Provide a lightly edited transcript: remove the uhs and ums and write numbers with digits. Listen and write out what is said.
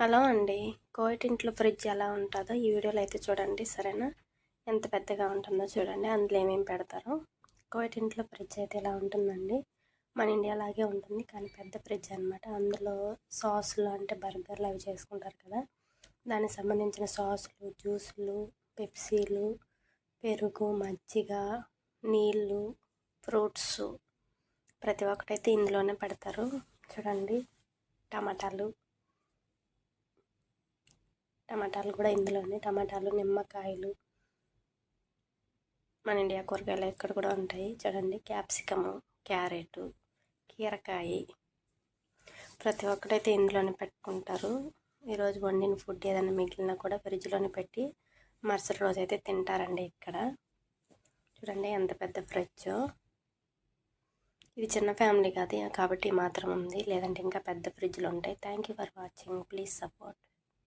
Hello అండి. Covid ఇంట్లో fridge ఎలా ఉంటుందో ఈ వీడియోలో అయితే చూడండి, సరేనా? ఎంత పెద్దగా ఉంటుందో చూడండి, అందులో ఏమేమి పెడతారో. కోవిడ్ ఇంట్లో ఫ్రిడ్జ్ అయితే ఎలా ఉంటుందండి, మన ఇండియా లాగే ఉంటుంది, కానీ పెద్ద ఫ్రిడ్జ్ అనమాట. అందులో సాసులు అంటే బర్గర్లు అవి చేసుకుంటారు కదా, దానికి సంబంధించిన సాసులు, జ్యూసులు, పెప్సీలు, పెరుగు, మజ్జిగ, నీళ్ళు, ఫ్రూట్స్ ప్రతి ఒక్కటైతే ఇందులోనే పెడతారు. చూడండి, టమాటాలు కూడా ఇందులోనే, టమాటాలు, నిమ్మకాయలు, మన ఇండియా కూరగాయలు ఎక్కడ కూడా ఉంటాయి. చూడండి, క్యాప్సికము, క్యారెట్, కీరకాయ ప్రతి ఒక్కటైతే ఇందులోనే పెట్టుకుంటారు. ఈరోజు వండిన ఫుడ్ ఏదైనా మిగిలినా కూడా ఫ్రిడ్జ్లోనే పెట్టి మరుసటి రోజు అయితే తింటారండి. ఇక్కడ చూడండి ఎంత పెద్ద ఫ్రిడ్జ్. ఇది చిన్న ఫ్యామిలీ కాదు కాబట్టి మాత్రం ఉంది, లేదంటే ఇంకా పెద్ద ఫ్రిడ్జ్లు ఉంటాయి. Thank you for watching. Please support.